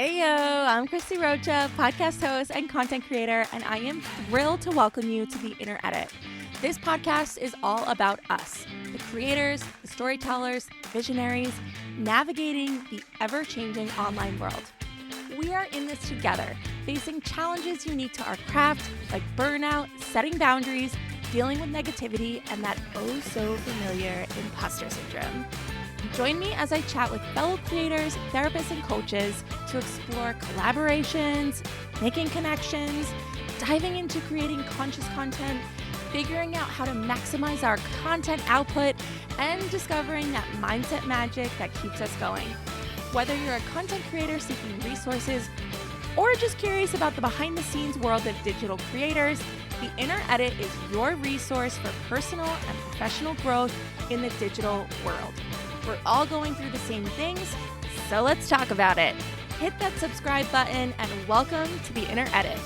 Heyo, I'm Christie Rocha, podcast host and content creator, and I am thrilled to welcome you to the Inner Edit. This podcast is all about us, the creators, the storytellers, the visionaries, navigating the ever-changing online world. We are in this together, facing challenges unique to our craft, like burnout, setting boundaries, dealing with negativity, and that oh-so-familiar imposter syndrome. Join me as I chat with fellow creators, therapists, and coaches to explore collaborations, making connections, diving into creating conscious content, figuring out how to maximize our content output, and discovering that mindset magic that keeps us going. Whether you're a content creator seeking resources or just curious about the behind-the-scenes world of digital creators, the Inner Edit is your resource for personal and professional growth in the digital world. We're all going through the same things, so let's talk about it. Hit that subscribe button and welcome to the Inner Edit.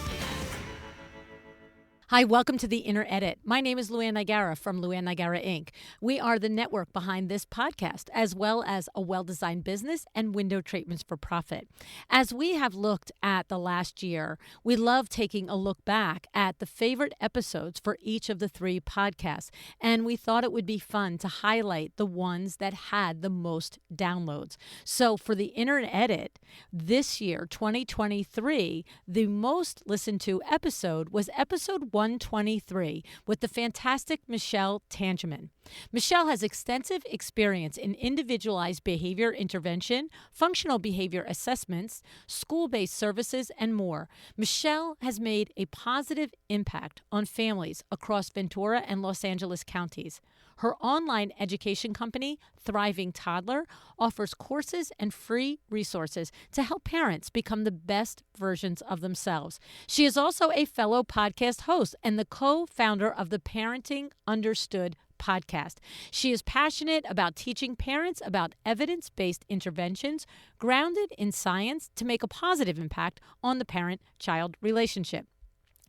Hi, welcome to the Inner Edit. My name is Luann Nigara from Luann Nigara Inc. We are the network behind this podcast, as well as a well-designed business and window treatments for profit. As we have looked at the last year, we love taking a look back at the favorite episodes for each of the three podcasts, and we thought it would be fun to highlight the ones that had the most downloads. So for the Inner Edit, this year, 2023, the most listened to episode was episode 123 with the fantastic Michelle Tangeman. Michelle has extensive experience in individualized behavior intervention, functional behavior assessments, school-based services, and more. Michelle has made a positive impact on families across Ventura and Los Angeles counties. Her online education company, Thriving Toddler, offers courses and free resources to help parents become the best versions of themselves. She is also a fellow podcast host and the co-founder of the Parenting Understood podcast. She is passionate about teaching parents about evidence-based interventions grounded in science to make a positive impact on the parent-child relationship.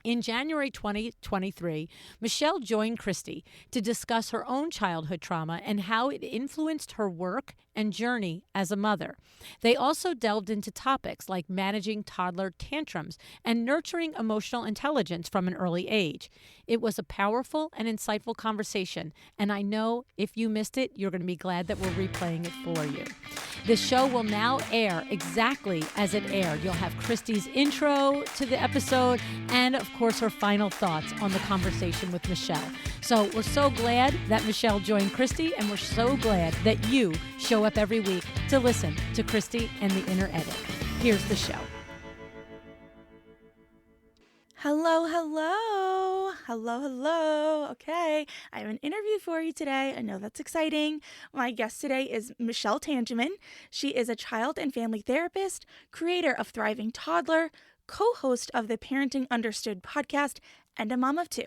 In January 2023, Michelle joined Christie to discuss her own childhood trauma and how it influenced her work and journey as a mother. They also delved into topics like managing toddler tantrums and nurturing emotional intelligence from an early age. It was a powerful and insightful conversation, and I know if you missed it, you're going to be glad that we're replaying it for you. The show will now air exactly as it aired. You'll have Christie's intro to the episode and, of course, her final thoughts on the conversation with Michelle. So we're so glad that Michelle joined Christie, and we're so glad that you show up every week to listen to Christie and the Inner Edit. Here's the show. Hello. Okay, I have an interview for you today. I know that's exciting. My guest today is Michelle Tangeman. She is a child and family therapist, creator of Thriving Toddler, co-host of the Parenting Understood podcast, and a mom of two.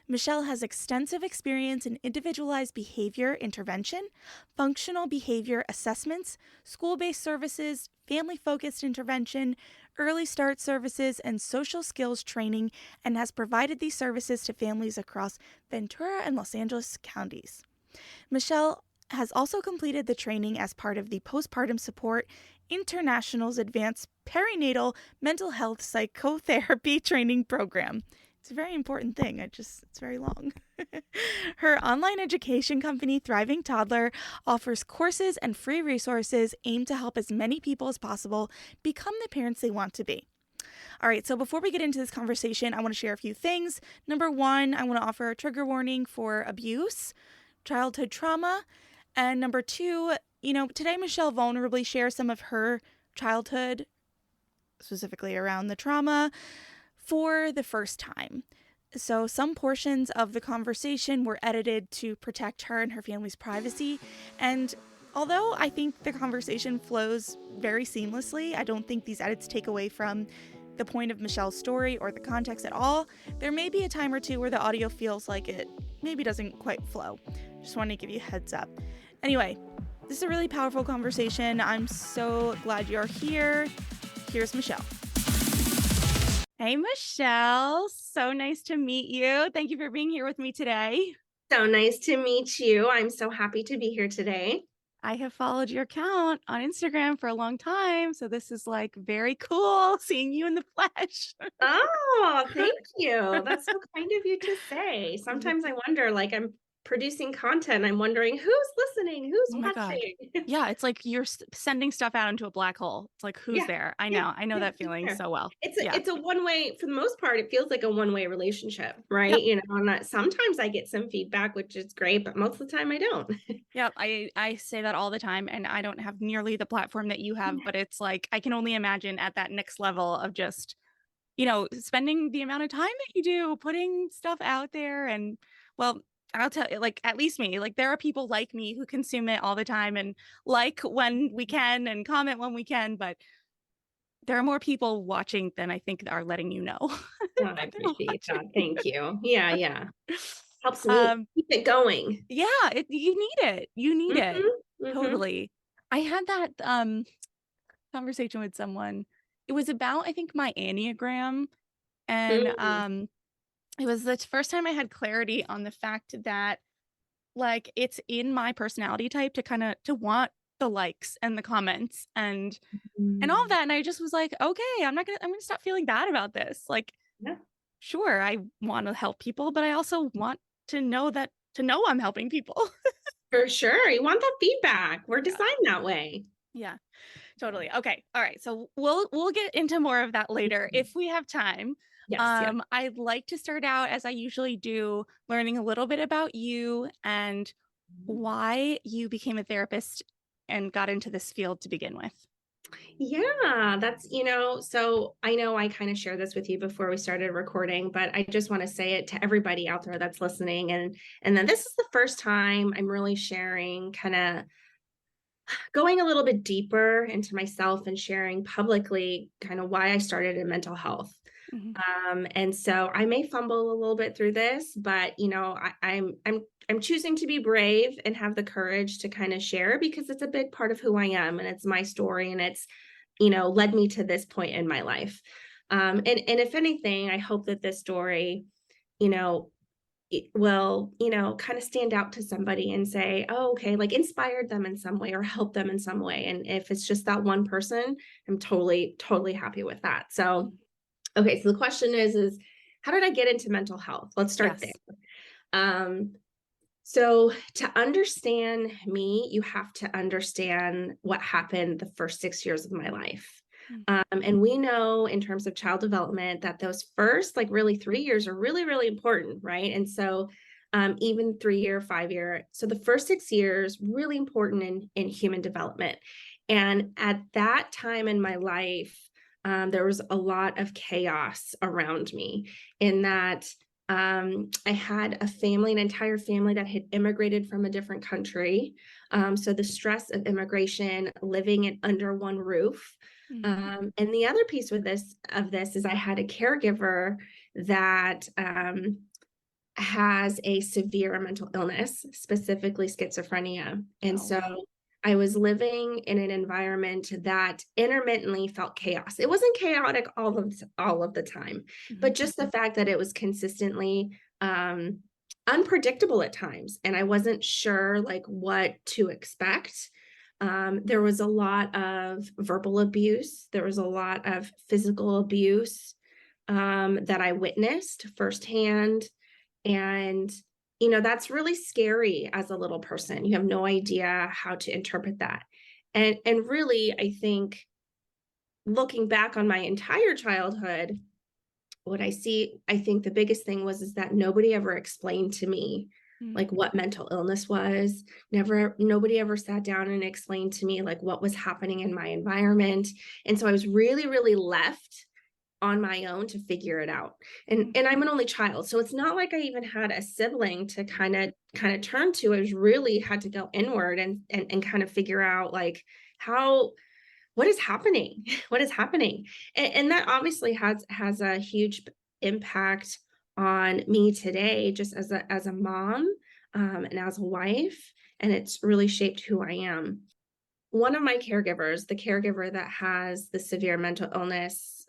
Michelle has extensive experience in individualized behavior intervention, functional behavior assessments, school-based services, family-focused intervention, early start services, and social skills training, and has provided these services to families across Ventura and Los Angeles counties. Michelle has also completed the training as part of the Postpartum Support International's Advanced Perinatal Mental Health Psychotherapy Training Program. It's a very important thing. It's very long. Her online education company, Thriving Toddler, offers courses and free resources aimed to help as many people as possible become the parents they want to be. All right, so before we get into this conversation, I want to share a few things. Number one, I want to offer a trigger warning for abuse, childhood trauma. And number two, today Michelle vulnerably shares some of her childhood, specifically around the trauma, for the first time. So some portions of the conversation were edited to protect her and her family's privacy. And although I think the conversation flows very seamlessly, I don't think these edits take away from the point of Michelle's story or the context at all. There may be a time or two where the audio feels like it maybe doesn't quite flow. Just want to give you a heads up. Anyway, this is a really powerful conversation. I'm so glad you're here. Here's Michelle. Hey, Michelle. So nice to meet you. Thank you for being here with me today. So nice to meet you. I'm so happy to be here today. I have followed your account on Instagram for a long time, so this is, like, very cool seeing you in the flesh. Oh, thank you. That's so kind of you to say. Yeah. Sometimes I wonder, like, I'm producing content, I'm wondering who's listening, who's Oh my god. watching. Yeah, it's like you're sending stuff out into a black hole. It's like, who's Yeah, there? yeah, I know yeah, that who's feeling there? so well. It's a Yeah. it's a one-way for the most part, it feels like a one-way relationship, right? Yep. You know, and that sometimes I get some feedback, which is great, but most of the time I don't. Yep. I say that all the time, and I don't have nearly the platform that you have, but it's like I can only imagine at that next level of just, spending the amount of time that you do putting stuff out there. And well, I'll tell you, like, at least me, like, there are people like me who consume it all the time and like when we can and comment when we can, but there are more people watching than I think are letting you know Oh, I that they're appreciate watching. that. Thank you. Yeah, yeah. Helps me Um, keep it going. yeah, you need it. You need it. Mhm, mhm. Totally. I had that conversation with someone. It was about, I think, my Enneagram. And Mm, it was the first time I had clarity on the fact that, like, it's in my personality type to kind of to want the likes and the comments and all of mm. that. And I just was like, okay, I'm gonna stop feeling bad about this. Like, Yeah, sure, I want to help people, but I also want to know I'm helping people. for sure. You want that feedback. We're Yeah. designed that way. Yeah. Totally. Okay. All right. So we'll get into more of that later Mhm. if we have time. Yes, yes. I'd like to start out as I usually do, learning a little bit about you and why you became a therapist and got into this field to begin with. Yeah, so I know I kind of shared this with you before we started recording, but I just want to say it to everybody out there that's listening. And then this is the first time I'm really sharing, kind of going a little bit deeper into myself and sharing publicly kind of why I started in mental health. Mhm. And so I may fumble a little bit through this, but I'm choosing to be brave and have the courage to kind of share because it's a big part of who I am and it's my story and it's led me to this point in my life. And if anything, I hope that this story, you know, it will, kind of stand out to somebody and say, oh, okay, like inspired them in some way or help them in some way. And if it's just that one person, I'm totally, totally happy with that. So, Mhm. okay, so the question is how did I get into mental health? Let's start there. Yes. Um, so to understand me, you have to understand what happened the first 6 years of my life. Mm. And we know in terms of child development that those first, like really 3 years are really, really important, right? And so even 3 year, 5 year. So the first 6 years, really important in human development. And at that time in my life, there was a lot of chaos around me in that I had a family, an entire family that had immigrated from a different country. So the stress of immigration, living in under one roof. Mhm. And the other piece with this is I had a caregiver that has a severe mental illness, specifically schizophrenia. And Oh, so wow. I was living in an environment that intermittently felt chaos. It wasn't chaotic all of the time, Mhm. but just the fact that it was consistently um, unpredictable at times, and I wasn't sure like what to expect. There was a lot of verbal abuse. There was a lot of physical abuse that I witnessed firsthand and, that's really scary as a little person. You have no idea how to interpret that. And really, I think looking back on my entire childhood, I think the biggest thing was is that nobody ever explained to me Mm. like what mental illness was. Nobody ever sat down and explained to me like what was happening in my environment. And so I was really, really left on my own to figure it out. Mm. And I'm an only child, so it's not like I even had a sibling to kind of turn to. I was really had to go inward and kind of figure out like how what is happening? What is happening? And that obviously has a huge impact on me today, just as a mom and as a wife, and it's really shaped who I am. One of my caregivers, the caregiver that has the severe mental illness,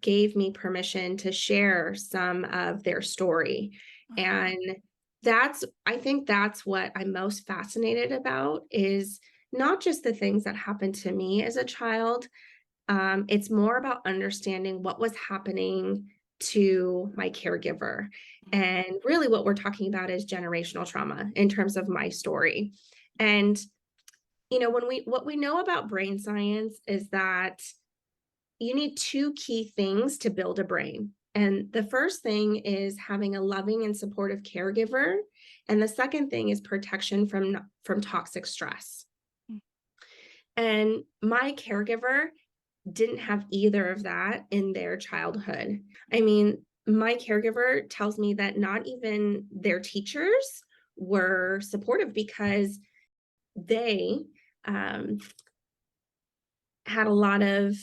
gave me permission to share some of their story. Wow. And I think that's what I'm most fascinated about is not just the things that happened to me as a child. It's more about understanding what was happening to my caregiver. And really, what we're talking about is generational trauma in terms of my story. And, what we know about brain science is that you need two key things to build a brain. And the first thing is having a loving and supportive caregiver. And the second thing is protection from toxic stress. Mm. And my caregiver didn't have either of that in their childhood. I mean, my caregiver tells me that not even their teachers were supportive because they um, had a lot of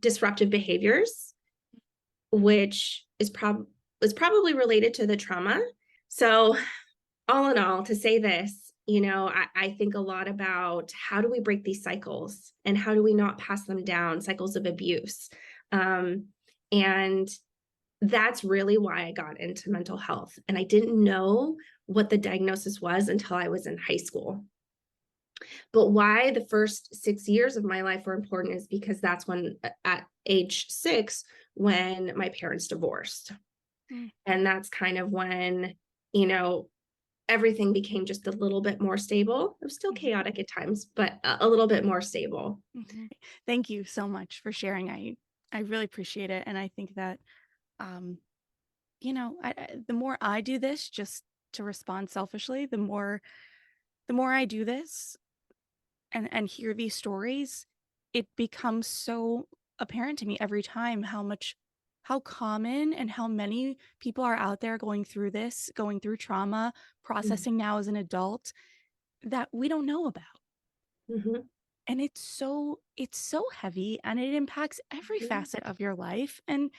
disruptive behaviors, which is probably related to the trauma. So, all in all, to say this, I think a lot about how do we break these cycles and how do we not pass them down, cycles of abuse. Um, and that's really why I got into mental health. And I didn't know what the diagnosis was until I was in high school. But why the first 6 years of my life were important is because that's when, at age 6, when my parents divorced. Mm. And that's kind of when, you know, everything became just a little bit more stable. It was still Mhm. chaotic at times, but a little bit more stable. Mhm. Thank you so much for sharing. I really appreciate it, and I think that um, the more I do this, just to respond selfishly, the more I do this and hear these stories, it becomes so apparent to me every time how common and how many people are out there going through this, going through trauma, Mhm. processing now as an adult that we don't know about. Mhm. And it's so heavy and it impacts every Mhm. facet of your life. And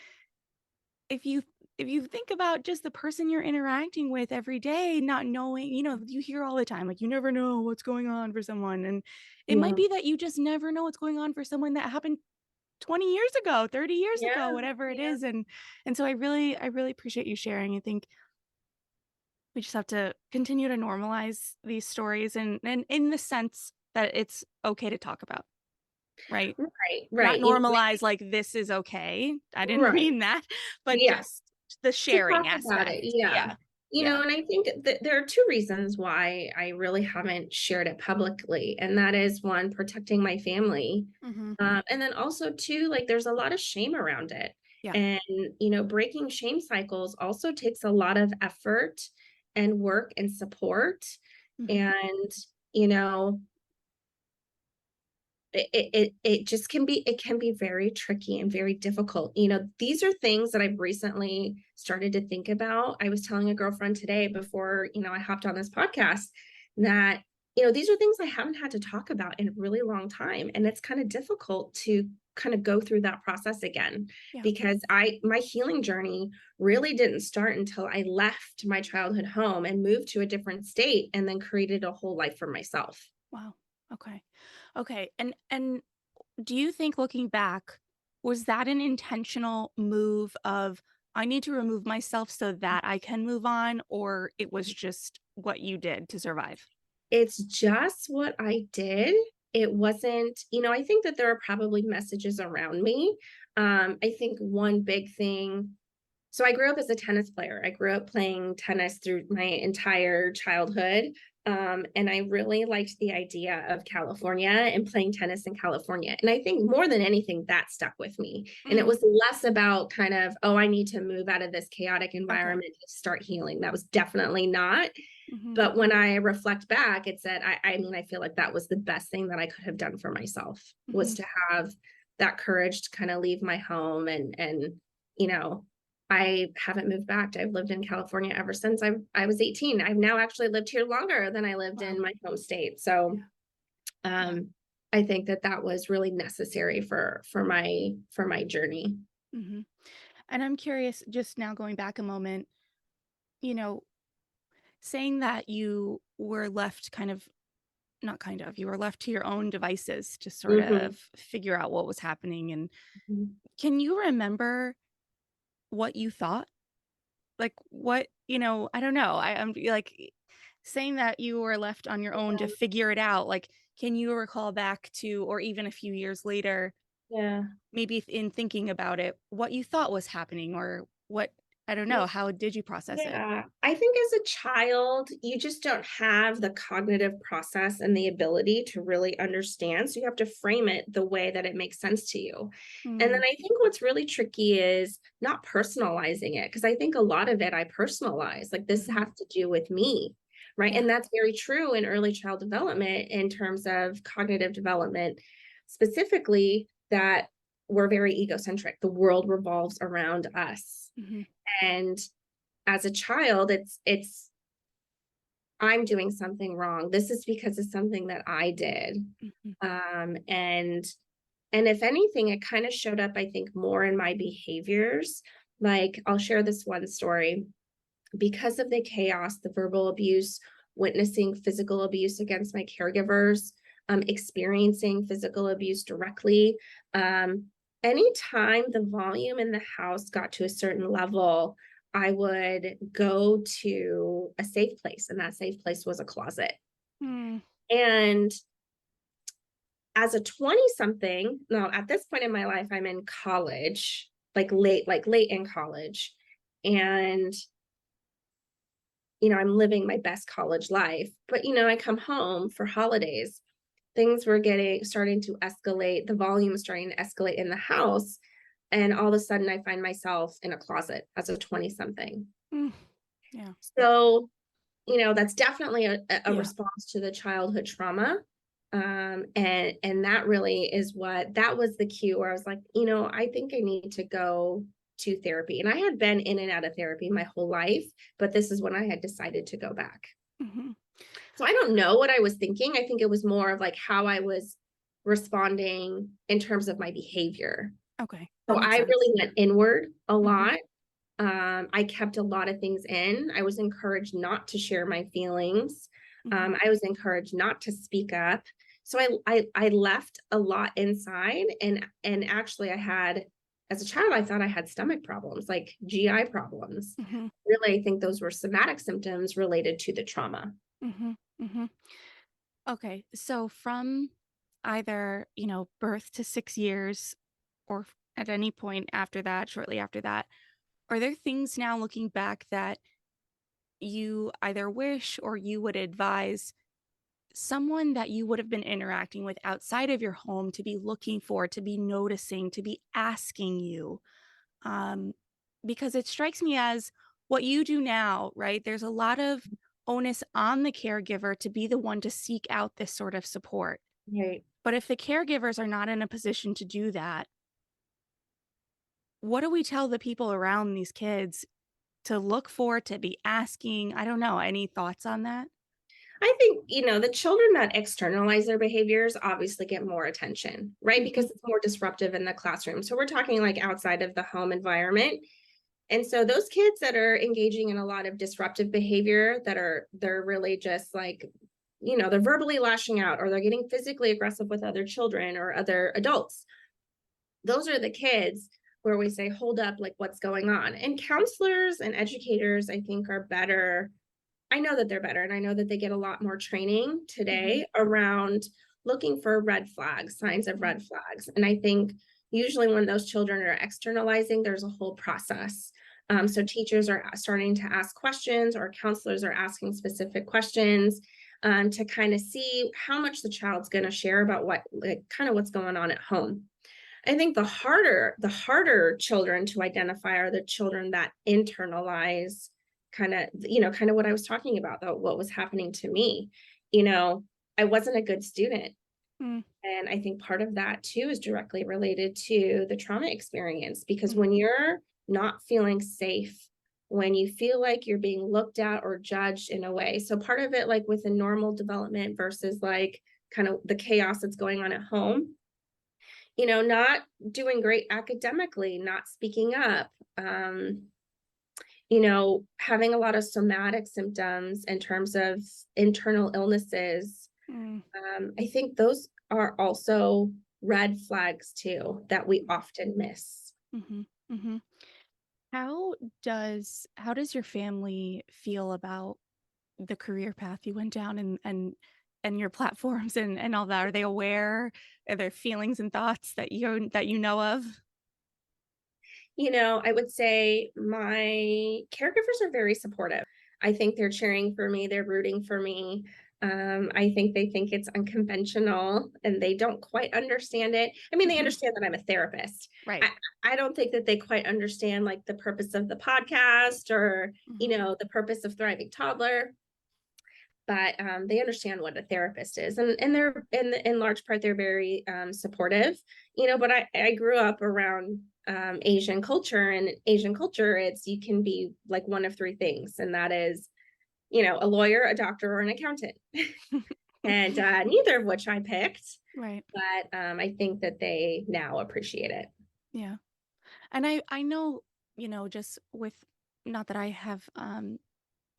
if you if you think about just the person you're interacting with every day, not knowing, you hear all the time, like you never know what's going on for someone. And it might Yeah. be that you just never know what's going on for someone that happened 20 years ago, 30 years Yeah. ago, whatever it Yeah. is. And so I really appreciate you sharing. I think we just have to continue to normalize these stories and in the sense that it's okay to talk about, right? Right. Not Right. And I normalize think like this is okay. I didn't right. mean that, but Yeah. just the To talk sharing about it, aspect. yeah. Yeah. Yeah. And I think that there are 2 reasons why I really haven't shared it publicly, and that is, 1, protecting my family, Mhm. and then also 2, like, there's a lot of shame around it, Yeah. and, breaking shame cycles also takes a lot of effort and work and support, Mhm. and, you know, it just can be very tricky and very difficult. These are things that I've recently started to think about. I was telling a girlfriend today before, I hopped on this podcast that, these are things I haven't had to talk about in a really long time. And it's kind of difficult to kind of go through that process again Yeah. because my healing journey really didn't start until I left my childhood home and moved to a different state and then created a whole life for myself. Wow. Okay. Okay. And do you think looking back, was that an intentional move of I need to remove myself so that I can move on, or it was just what you did to survive? It's just what I did. It wasn't, I think that there are probably messages around me. I think one big thing, so I grew up as a tennis player. I grew up playing tennis through my entire childhood. And I really liked the idea of California and playing tennis in California. And I think more than anything, that stuck with me. And it Mm, was less about kind of, oh, I need to move out of this chaotic okay. environment to start healing. That was definitely not. Mhm. But when I reflect back, it said, I mean, I feel like that was the best thing that I could have done for myself was Mhm. to have that courage to kind of leave my home you know, I haven't moved back. I've lived in California ever since I was 18. I've now actually lived here longer than I lived in Wow. my home state. So, Yeah. Yeah. um, I think that that was really necessary for my journey. Mhm. And I'm curious, just now going back a moment, you know, saying that you were left you were left to your own devices to sort Mhm. of figure out what was happening. And Mhm. can you remember what you thought? Like, what, I don't know. I'm like saying that you were left on your own to figure it out. Like, can you recall back to, or even a few years later, Yeah. maybe in thinking about it, what you thought was happening or what, I don't know, how did you process it? Yeah, I think as a child, you just don't have the cognitive process and the ability to really understand. So you have to frame it the way that it makes sense to you. And then Mm, I think what's really tricky is not personalizing it, because I think a lot of it I personalize, like this mhm. has to do with me. Right. Yeah. And that's very true in early child development in terms of cognitive development, specifically that we're very egocentric. The world revolves around us. Mhm, And as a child, it's I'm doing something wrong. This is because of something that I did. mhm, Um, and and if anything, it kind of showed up, I think, more in my behaviors. Like I'll share this one story. Because of the chaos, the verbal abuse, witnessing physical abuse against my caregivers, experiencing physical abuse directly. Um, Anytime the volume in the house got to a certain level, I would go to a safe place, and that safe place was a closet. mm, And as a 20 something, no, at this point in my life, I'm in college, like late in college. And I'm living my best college life. But, I come home for holidays. Things were starting to escalate. The volume was starting to escalate in the house. And all of a sudden, I find myself in a closet as a 20 something. mm. Yeah. So, that's definitely a Yeah. response to the childhood trauma. And that really is that was the cue where I was like, I think I need to go to therapy. And I had been in and out of therapy my whole life, but this is when I had decided to go back. Mhm. So I don't know what I was thinking. I think it was more of like how I was responding in terms of my behavior. Okay. So That makes I sense. really went inward a Mhm, lot. I kept a lot of things in. I was encouraged not to share my feelings. mhm, I was encouraged not to speak up. So I left a lot inside, and actually I had, as a child, I thought I had stomach problems, like GI problems. mhm, Really, I think those were somatic symptoms related to the trauma. mhm, mhm. Okay. So from either, birth to 6 years or at any point after that, shortly after that, are there things now looking back that you either wish or you would advise someone that you would have been interacting with outside of your home to be looking for, to be noticing, to be asking you? Um, because it strikes me as what you do now, right? There's a lot of onus on the caregiver to be the one to seek out this sort of support. Right. But if the caregivers are not in a position to do that, what do we tell the people around these kids to look for, to be asking? I don't know. Any thoughts on that? I think, the children that externalize their behaviors obviously get more attention, right? Hmm. Because it's more disruptive in the classroom. So we're talking like outside of the home environment. And so those kids that are engaging in a lot of disruptive behavior they're really just like, they're verbally lashing out, or they're getting physically aggressive with other children or other adults. Those are the kids where we say, hold up, like what's going on? And counselors and educators, I think, are better. I know that they're better, and I know that they get a lot more training Hmm. today around looking for red flags, signs of red flags. And I think usually when those children are externalizing, there's a whole process. So teachers are starting to ask questions, or counselors are asking specific questions, to kind of see how much the child's going to share about what, like, kind of what's going on at home. I think the harder children to identify are the children that internalize kind of what I was talking about, though, what was happening to me. You know, I wasn't a good student. Mm-hmm. And I think part of that too is directly related to the trauma experience, because when you're not feeling safe, when you feel like you're being looked at or judged in a way. So part of it, like with a normal development versus like kind of the chaos that's going on at home, not doing great academically, not speaking up, having a lot of somatic symptoms in terms of internal illnesses. I think those are also red flags too that we often miss. Mm-hmm. Mm-hmm. How how does your family feel about the career path you went down and your platforms and all that? Are they aware? Are there feelings and thoughts that you know of? I would say my caregivers are very supportive. I think they're cheering for me, they're rooting for me. I think they think it's unconventional and they don't quite understand it. I mean, they Mhm. understand that I'm a therapist. Right. I don't think that they quite understand like the purpose of the podcast or, Mhm. the purpose of Thriving Toddler, but they understand what a therapist is, and they're in large part they're very supportive. But I grew up around Asian culture, and Asian culture, it's you can be like one of three things, and that is a lawyer, a doctor, or an accountant. And neither of which I picked, Right. but I think that they now appreciate it. Yeah. And I know, just with, not that I have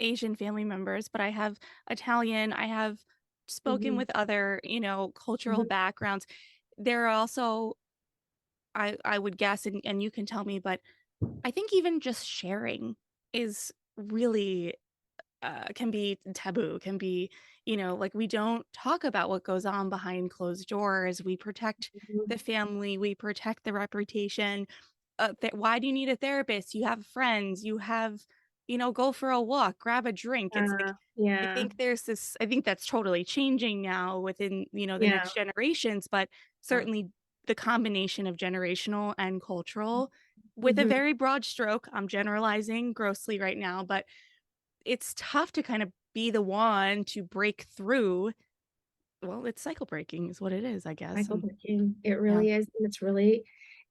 Asian family members, but I have Italian, I have spoken Hmm. with other, cultural Hmm. backgrounds. There are also, I would guess, and you can tell me, but I think even just sharing is really can be taboo, can be, like we don't talk about what goes on behind closed doors. We protect the family, we protect the reputation. Why do you need a therapist? You have friends, you have, go for a walk, grab a drink. It's like, Yeah, I think that's totally changing now within, the yeah. next generations, but certainly the combination of generational and cultural with a Hmm. very broad stroke. I'm generalizing grossly right now, but it's tough to kind of be the one to break through. Well, it's cycle breaking is what it is, I guess, Cycle and breaking. It yeah. really is, and it's really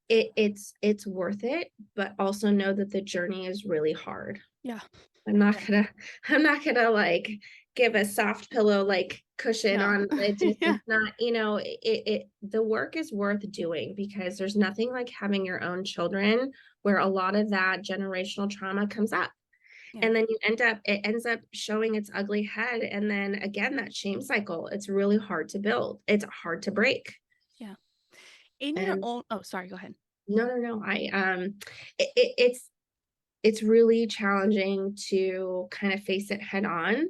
it's worth it, but also know that the journey is really hard. Yeah. I'm not Yeah. gonna I'm not gonna like give a soft pillow like cushion No. on it. Just Yeah. it's not, the work is worth doing because there's nothing like having your own children where a lot of that generational trauma comes up. Yeah. And then it ends up showing its ugly head. And then again, that shame cycle, it's really hard to build. It's hard to break. Yeah. In your And own Oh, sorry, go ahead. no, no, no. It's really challenging to kind of face it head on.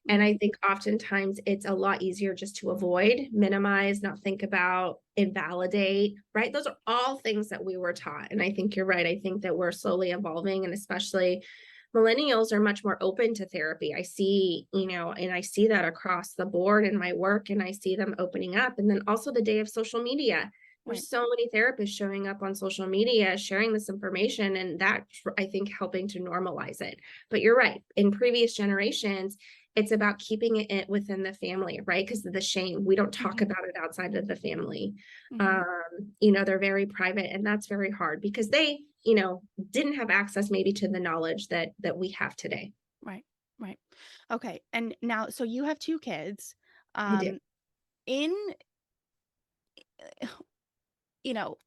And Mhm. I think oftentimes it's a lot easier just to avoid, minimize, not think about, invalidate, right? Those are all things that we were taught. And I think you're right. I think that we're slowly evolving, and especially millennials are much more open to therapy. I see, and I see that across the board in my work, and I see them opening up. And then also the day of social media. Right. There's so many therapists showing up on social media, sharing this information, and that I think helping to normalize it. But you're right. In previous generations, it's about keeping it within the family, right? Because of the shame. We don't talk Mhm. about it outside of the family. Mhm. They're very private, and that's very hard because they, didn't have access maybe to the knowledge that we have today. Right. Right. Okay. And now, so you have 2 kids. I do. Um, in you know,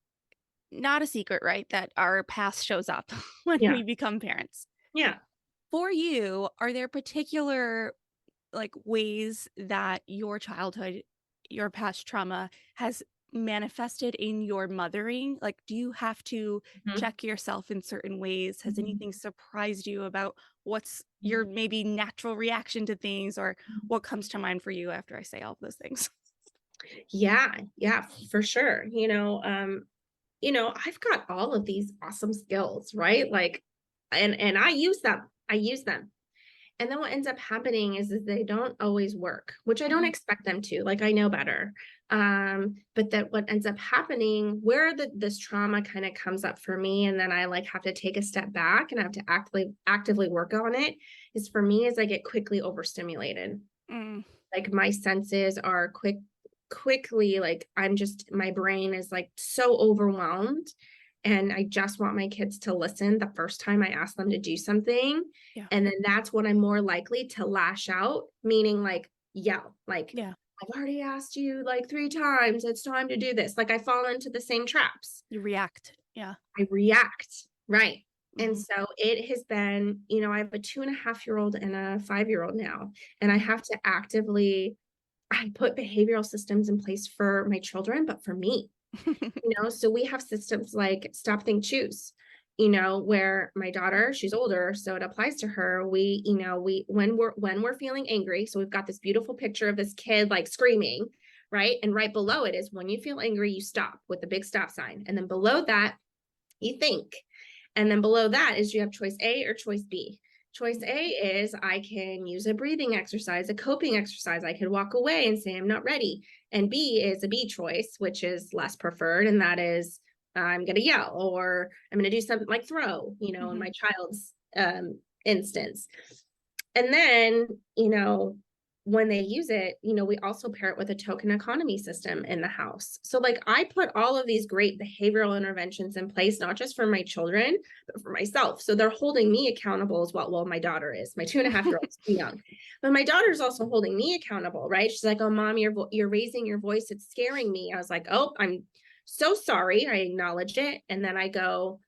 not a secret, right, that our past shows up when Yeah. we become parents. Yeah. For you, are there particular, like, ways that your childhood, your past trauma has manifested in your mothering? Like, do you have to Mhm. check yourself in certain ways? Has Mhm. anything surprised you about what's your maybe natural reaction to things, or what comes to mind for you after I say all of those things? Yeah, yeah, for sure. I've got all of these awesome skills, right? Like, and I use them. I use them. And then what ends up happening is they don't always work, which I don't Mhm. expect them to. Like I know better. But that what ends up happening where this trauma kind of comes up for me, and then I like have to take a step back and I have to actively work on it, is for me as I get quickly overstimulated. Mm, Like my senses are quickly, like my brain is like so overwhelmed, and I just want my kids to listen the first time I ask them to do something. yeah, And then that's when I'm more likely to lash out, meaning like yell, like, yeah, I've already asked you like 3 times, it's time to do this. Like I fall into the same traps. you react. Yeah. I react. Right. And Mhm. so it has been, I have a 2.5-year-old and a 5-year-old now, and I Mhm. have to actively I put behavioral systems in place for my children, but for me, so we have systems like stop, think, choose. where my daughter, she's older, so it applies to her. When we're feeling angry, so we've got this beautiful picture of this kid like screaming, right? And right below it is when you feel angry, you stop with the big stop sign. And then below that, you think. And then below that is you have choice A or choice B. Choice A is I can use a breathing exercise, a coping exercise. I could walk away and say I'm not ready. And B is a B choice, which is less preferred. And that is I'm going to yell or I'm going to do something like throw, in my child's instance. And then, when they use it, we also pair it with a token economy system in the house. So like I put all of these great behavioral interventions in place, not just for my children, but for myself. So they're holding me accountable as well. Well, my daughter is, my 2.5-year-old is too young, but my daughter's also holding me accountable, right? She's like, oh, mom, you're raising your voice. It's scaring me. I was like, oh, I'm so sorry. I acknowledge it. And then I go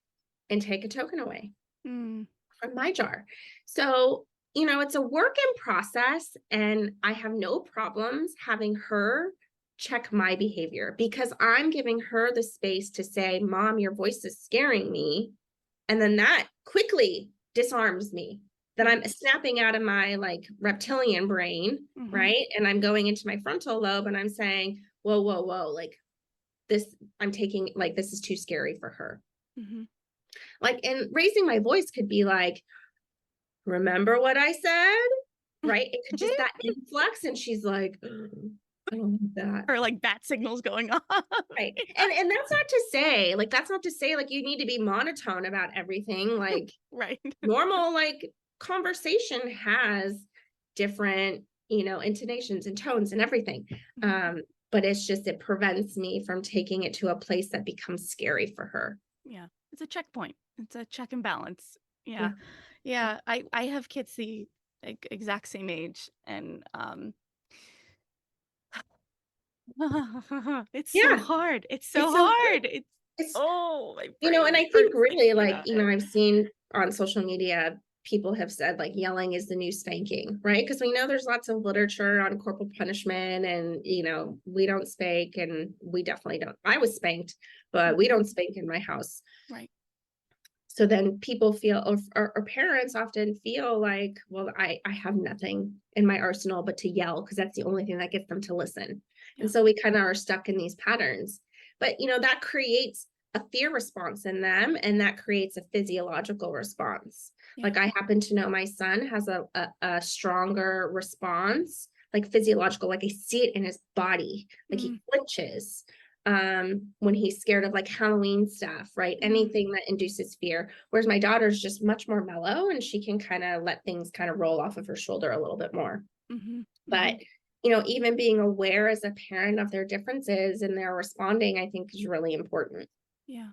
and take a token away from my jar. So it's a work in process, and I have no problems having her check my behavior because I'm giving her the space to say, mom, your voice is scaring me. And then that quickly disarms me, that I'm snapping out of my like reptilian brain, right? And I'm going into my frontal lobe and I'm saying, whoa, whoa, whoa, like this, I'm taking, like, this is too scary for her. Like, and raising my voice could be like, remember what I said? Right? It could just that influx, and she's like, I don't like that. Or like bat signals going on. Right. And that's not to say, like you need to be monotone about everything. Like Right. normal, like conversation has different, intonations and tones and everything. But it's just it prevents me from taking it to a place that becomes scary for her. Yeah. It's a checkpoint. It's a check and balance. Yeah. Yeah. I have kids the exact same age, and it's so Yeah. hard. It's so It's so hard. it's Oh, my brain and I think hurts really thinking like, about it. I've seen on social media, people have said like yelling is the new spanking, right? Because we know there's lots of literature on corporal punishment and, we don't spank, and we definitely don't. I was spanked, but we don't spank in my house. Right. So then people feel, or parents often feel like, well, I have nothing in my arsenal but to yell because that's the only thing that gets them to listen. Yeah. And so we kind of are stuck in these patterns. But, that creates a fear response in them, and that creates a physiological response. Yeah. Like I happen to know my son has a stronger response, like physiological, like I see it in his body, like he flinches when he's scared of like Halloween stuff, right? Anything that induces fear. Whereas my daughter's just much more mellow, and she can kind of let things kind of roll off of her shoulder a little bit more. But even being aware as a parent of their differences and their responding, I think is really important. Yeah.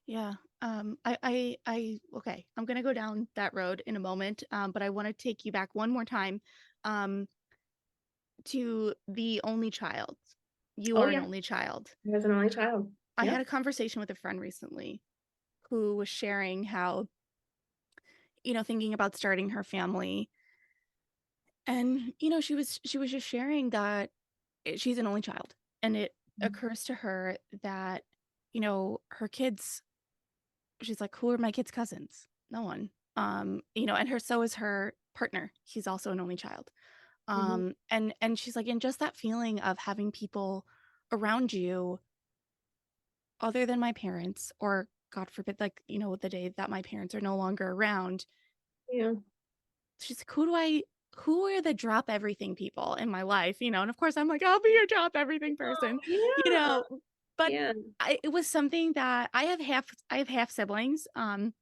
Yeah. Okay, I'm gonna go down that road in a moment. But I want to take you back one more time, um, to the only child. You Oh are an yeah, only child. he was an only child. I Yeah. had a conversation with a friend recently who was sharing how, thinking about starting her family. And, she was just sharing that she's an only child. And it occurs to her that, her kids, she's like, who are my kids' cousins? No one. And so is her partner. He's also an only child. And she's like, and just that feeling of having people around you other than my parents, or God forbid, like, the day that my parents are no longer around. Yeah. She's like, who are the drop everything people in my life? And of course I'm like, I'll be your drop everything person, you Yeah. know, but Yeah. it was something that I have half siblings. And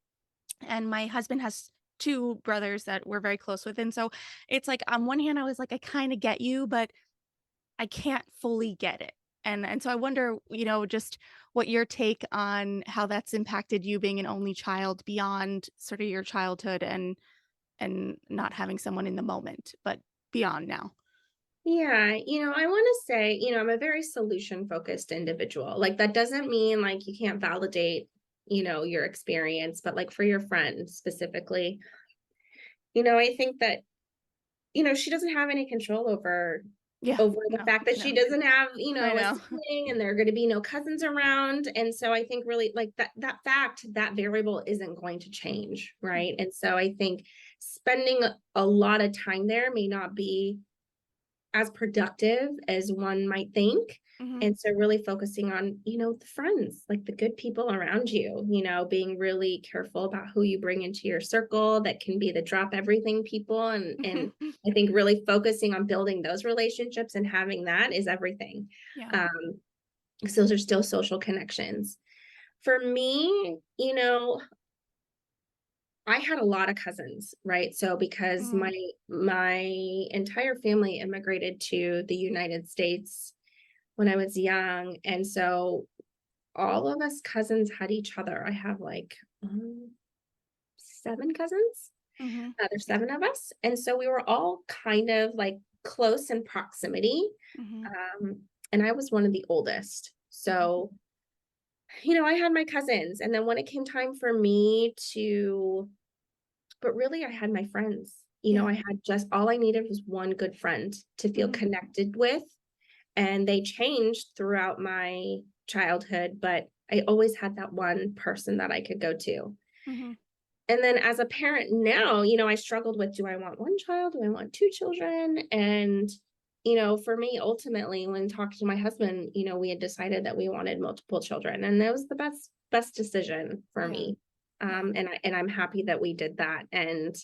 my husband has two brothers that we're very close with. And so it's like, on one hand, I was like, I kind of get you, but I can't fully get it. And so I wonder, just what your take on how that's impacted you being an only child beyond sort of your childhood and not having someone in the moment, but beyond now. Yeah, I want to say, I'm a very solution focused individual. Like that doesn't mean like you can't validate, your experience, but like for your friend specifically, I think that, she doesn't have any control over Yeah. over the No, fact that I she know. doesn't have, I a know. sibling and there are going to be no cousins around. And so I think really like that fact, that variable isn't going to change, right? And so I think spending a lot of time there may not be as productive as one might think. Mm-hmm. And so really focusing on, the friends, like the good people around you, being really careful about who you bring into your circle that can be the drop everything people. And I think really focusing on building those relationships and having that is everything. Yeah. Um, so those are still social connections. For me, I had a lot of cousins, right? So because Mm-hmm. my entire family immigrated to the United States when I was young, and so all of us cousins had each other. I have like 7 cousins. Mm-hmm. There's 7 of us, and so we were all kind of like close in proximity. Mm-hmm. Um, and I was one of the oldest, so I had my cousins, and then when it came time for me to but really I had my friends. Yeah. I had just all I needed was one good friend to feel Mm-hmm. connected with. And they changed throughout my childhood, but I always had that one person that I could go to. Mm-hmm. And then as a parent now, I struggled with, do I want one child? Do I want 2 children? And, for me, ultimately, when talking to my husband, we had decided that we wanted multiple children. And that was the best decision for Yeah. me. Yeah. And I'm happy that we did that. And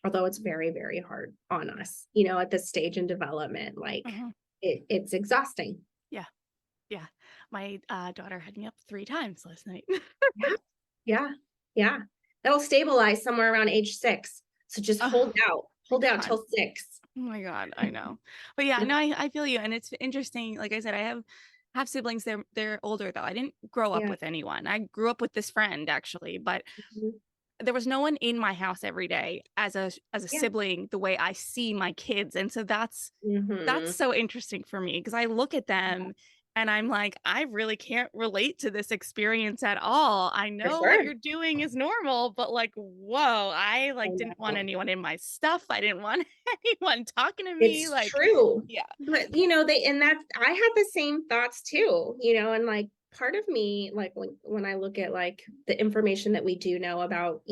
although it's very, very hard on us, at this stage in development, like Uh-huh. it's exhausting. Yeah. Yeah. My daughter had me up 3 times last night. Yeah. Yeah. Yeah. That'll stabilize somewhere around age 6. So just Oh my hold out God. till 6. Oh my God, I know. But yeah, no, I feel you. And it's interesting. Like I said, I have siblings. They're older though. I didn't grow up Yeah. with anyone. I grew up with this friend actually, but Mhm. there was no one in my house every day as a Yeah. sibling the way I see my kids. And so that's Mhm. so interesting for me because I look at Yeah. them and I'm like, I really can't relate to this experience at all. I For know what sure. you're doing is normal, but like, whoa, I I like didn't want know. anyone in my stuff. I didn't want anyone talking to me. It's Like, true. yeah. But, they and that I had the same thoughts too, and like part of me, like when I look at like the information that we do know about,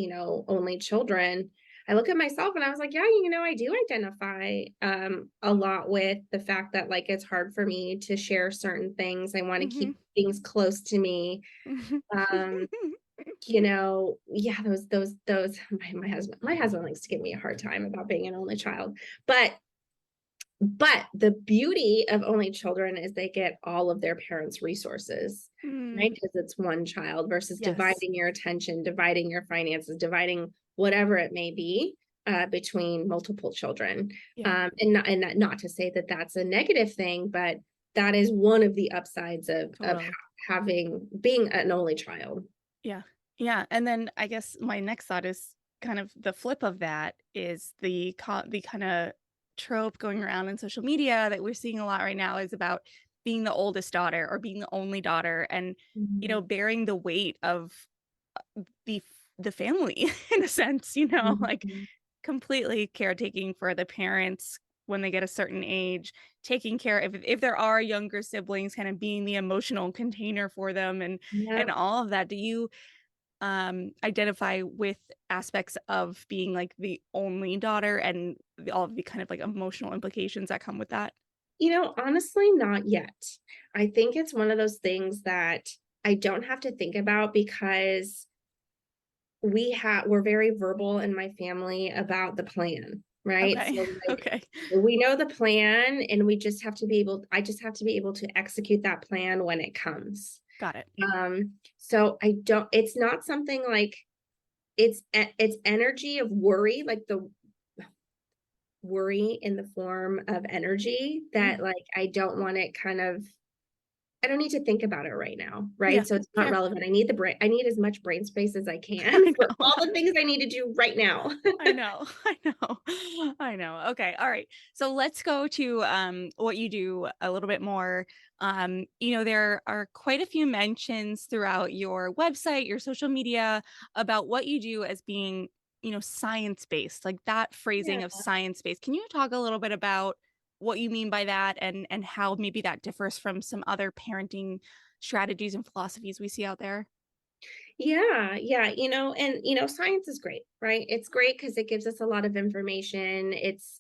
only children, I look at myself and I was like, yeah, I do identify a lot with the fact that like it's hard for me to share certain things. I want to Hmm. keep things close to me. Um, yeah, those my husband likes to give me a hard time about being an only child. But the beauty of only children is they get all of their parents' resources, Mm, right? Because it's one child versus yes. dividing your attention, dividing your finances, dividing whatever it may be between multiple children. Yeah, And not to say that that's a negative thing, but that is one of the upsides of totally. having being an only child. Yeah. Yeah. And then I guess my next thought is kind of the flip of that is the kind of trope going around in social media that we're seeing a lot right now is about being the oldest daughter or being the only daughter and Mhm. bearing the weight of the family in a sense, like Mhm. completely caretaking for the parents when they get a certain age, taking care if there are younger siblings, kind of being the emotional container for them and Yep. all of that. Do you identify with aspects of being like the only daughter and all of the kind of like emotional implications that come with that? Honestly, not yet. I think it's one of those things that I don't have to think about because we're very verbal in my family about the plan, right? Okay. So like Okay. we know the plan and we just have to be able I just have to be able to execute that plan when it comes. Got it. So I don't it's not something like it's energy of worry, like the worry in the form of energy Mm, that like I don't want it kind of I don't need to think about it right now, yeah. right? So it's not Fair. relevant. I need as much brain space as I I can for know. all the things I need to do right now. I know. I know. I know. Okay. All right. So let's go to what you do a little bit more. There are quite a few mentions throughout your website, your social media about what you do as being, science based, like that Yeah. phrasing of science based. Can you talk a little bit about what you mean by that and how maybe that differs from some other parenting strategies and philosophies we see out there? Yeah, yeah, and science is great, right? It's great because it gives us a lot of information. It's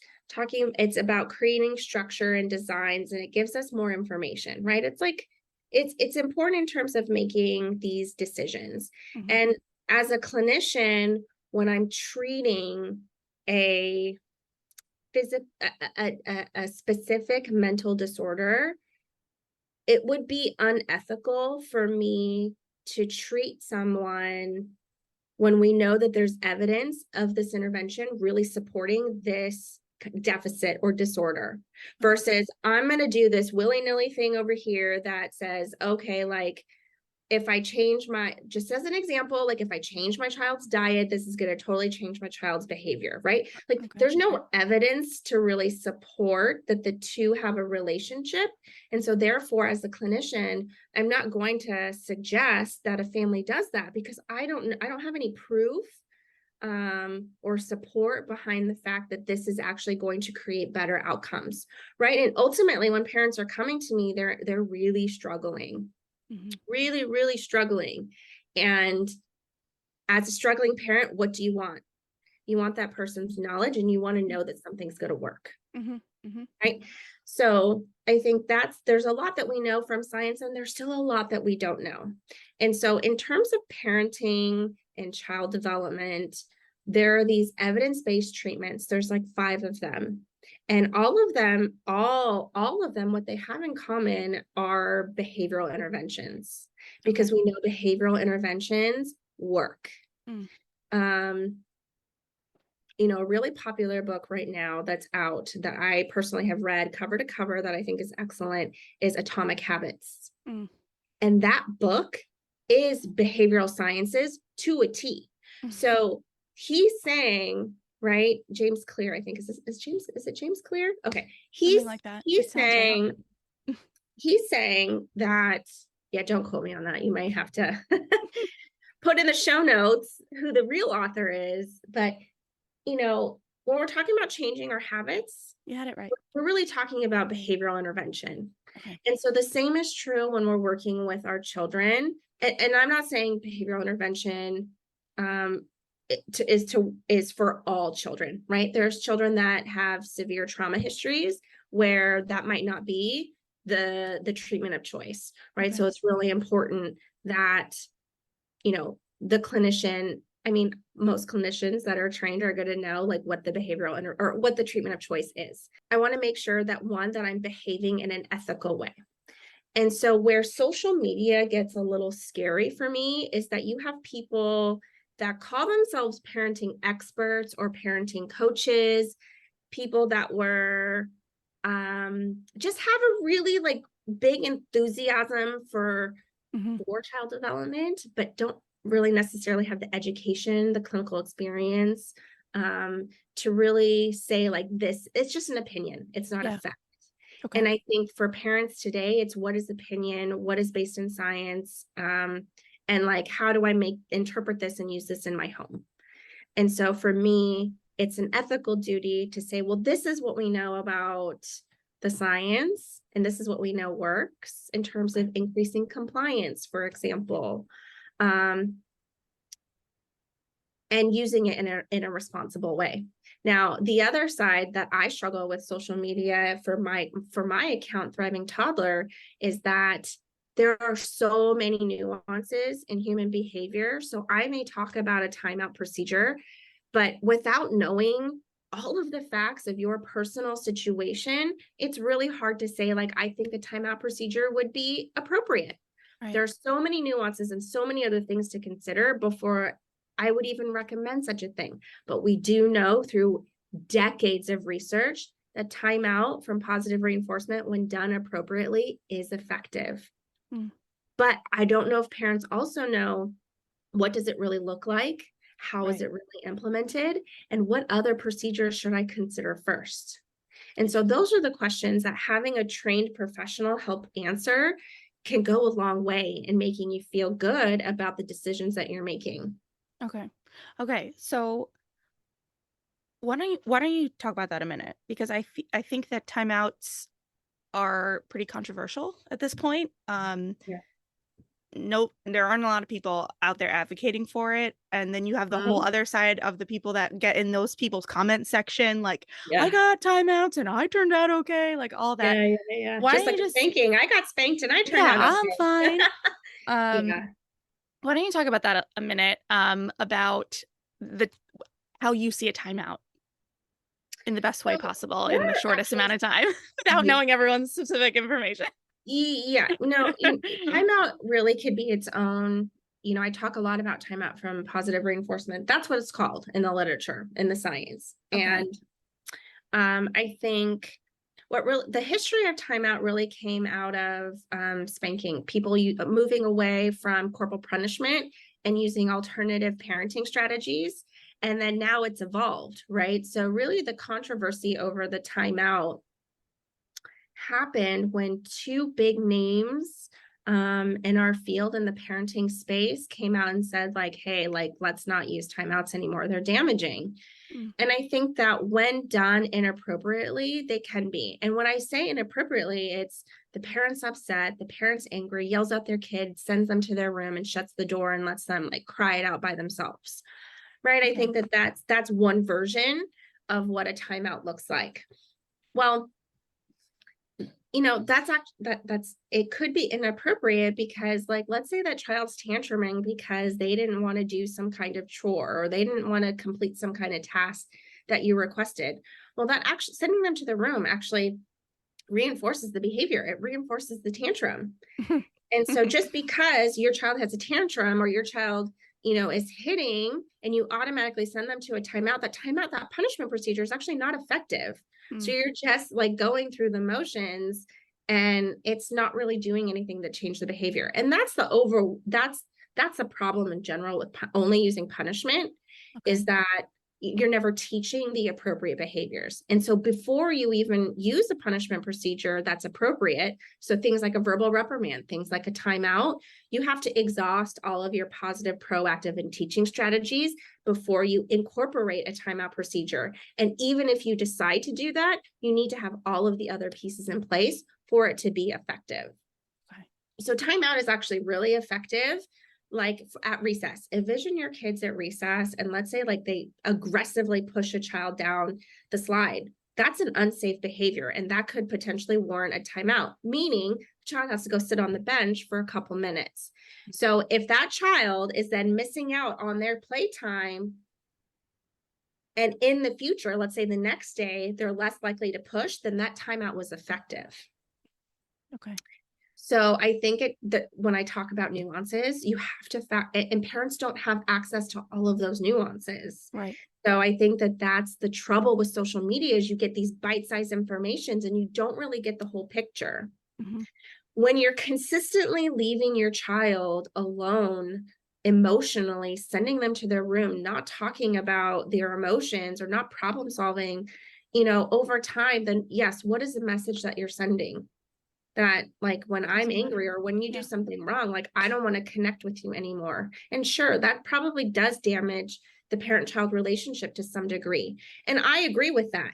about creating structure and designs, and it gives us more information, right? It's like it's important in terms of making these decisions. Mhm. And as a clinician, when I'm treating a a specific mental disorder, it would be unethical for me to treat someone when we know that there's evidence of this intervention really supporting this deficit or disorder Okay. versus I'm going to do this willy-nilly thing over here that says, okay, like if I change just as an example, like if I change my child's diet, this is going to totally change my child's behavior, right? Like Okay. there's no evidence to really support that the two have a relationship. And so therefore, as a clinician, I'm not going to suggest that a family does that because I don't have any proof or support behind the fact that this is actually going to create better outcomes, right? And ultimately, when parents are coming to me, they're really struggling, Mhm. really, really struggling. And as a struggling parent, what do you want? You want that person's knowledge and you want to know that something's going to work, Mhm. Mhm. right? So I think there's a lot that we know from science, and there's still a lot that we don't know. And so, in terms of parenting and child development, there are these evidence-based treatments. There's like 5 of them. And all of them, what they have in common are behavioral interventions Okay. because we know behavioral interventions work. Mm. Um, a really popular book right now that's out that I personally have read cover to cover that I think is excellent is Atomic Habits. Mm. And that book is behavioral sciences to a T. So he's saying, right, James Clear, I think is it James Clear? Okay. Something like that. It He's sounds right. saying that, yeah, don't quote me on that. You might have to put in the show notes who the real author is, but when we're talking about changing our habits, You had it right. we're really talking about behavioral intervention. Okay. And so the same is true when we're working with our children. And I'm not saying behavioral intervention um, is for all children, right? There's children that have severe trauma histories where that might not be the treatment of choice, right? Okay. So it's really important that the clinician, I mean, most clinicians that are trained are going to know like what the or what the treatment of choice is. I want to make sure that one, that I'm behaving in an ethical way. And so where social media gets a little scary for me is that you have people that call themselves parenting experts or parenting coaches, people that were just have a really like big enthusiasm Mhm. for child development, but don't really necessarily have the education, the clinical experience to really say like this, it's just an opinion. It's not a Yeah. fact. Okay. And I think for parents today, it's what is opinion, what is based in science, and like how do I interpret this and use this in my home? And so for me, it's an ethical duty to say, well, this is what we know about the science, and this is what we know works in terms Okay. of increasing compliance, for example, um, and using it in a responsible way. Now, the other side that I struggle with social media for my account, Thriving Toddler, is that there are so many nuances in human behavior. So I may talk about a timeout procedure, but without knowing all of the facts of your personal situation, it's really hard to say, like, I think a timeout procedure would be appropriate. Right. There are so many nuances and so many other things to consider before I would even recommend such a thing. But we do know through decades of research that timeout from positive reinforcement, when done appropriately, is effective. Mm. But I don't know if parents also know what does it really look like? How is Right. it really implemented? And what other procedures should I consider first? And so Interesting. those are the questions that having a trained professional help answer can go a long way in making you feel good about the decisions that you're making. Okay. Okay. So why don't you talk about that a minute? Because I think that timeouts are pretty controversial at this point. Yeah. Nope, there aren't a lot of people out there advocating for it. And then you have the whole other side of the people that get in those people's comment section, like, I Yeah. got timeouts and I turned out okay, like all that. Yeah. Why Just don't like you a just, spanking. I got spanked and I turned yeah, out I'm okay. fine. Um, Yeah. why don't you talk about that a minute? About the how you see a timeout in the best way So possible there in the are shortest actually, amount of time without yeah, knowing everyone's specific information. yeah, no, timeout really could be its own. I talk a lot about timeout from positive reinforcement. That's what it's called in the literature, in the science. Okay. And I think what really the history of timeout really came out of spanking, people moving away from corporal punishment and using alternative parenting strategies. And then now it's evolved, right? So really the controversy over the timeout happened when two big names in our field in the parenting space came out and said, like, hey, like, let's not use timeouts anymore. They're damaging. Mm, And I think that when done inappropriately, they can be. And when I say inappropriately, it's the parent's upset, the parent's angry, yells at their kid, sends them to their room and shuts the door and lets them like cry it out by themselves. Right? I okay. think that that's one version of what a timeout looks like. Well, that's actually that's it could be inappropriate because, like, let's say that child's tantruming because they didn't want to do some kind of chore or they didn't want to complete some kind of task that you requested. Well, that actually sending them to the room actually reinforces the behavior. It reinforces the tantrum. And so just because your child has a tantrum or your child, is hitting and you automatically send them to a timeout, that punishment procedure is actually not effective. So Mm, you're just like going through the motions and it's not really doing anything to change the behavior. And that's a problem in general with only using punishment, is okay. that you're never teaching the appropriate behaviors. And so before you even use a punishment procedure that's appropriate, so things like a verbal reprimand, things like a timeout, you have to exhaust all of your positive, proactive, and teaching strategies before you incorporate a timeout procedure. And even if you decide to do that, you need to have all of the other pieces in place for it to be effective. Okay. So timeout is actually really effective. Like at recess, envision your kids at recess and let's say like they aggressively push a child down the slide. That's an unsafe behavior and that could potentially warrant a timeout, meaning the child has to go sit on the bench for a couple minutes. So if that child is then missing out on their playtime, and in the future, let's say the next day, they're less likely to push, then that timeout was effective. Okay. So I think that when I talk about nuances, you have to and parents don't have access to all of those nuances. Right. So I think that that's the trouble with social media, is you get these bite-sized informations and you don't really get the whole picture. Mm-hmm. When you're consistently leaving your child alone emotionally, sending them to their room, not talking about their emotions or not problem solving, over time, then yes, what is the message that you're sending? That like when I'm Doesn't matter. angry or when you do Yeah. something wrong, like I don't want to connect with you anymore. And sure, that probably does damage the parent-child relationship to some degree. And I agree with that.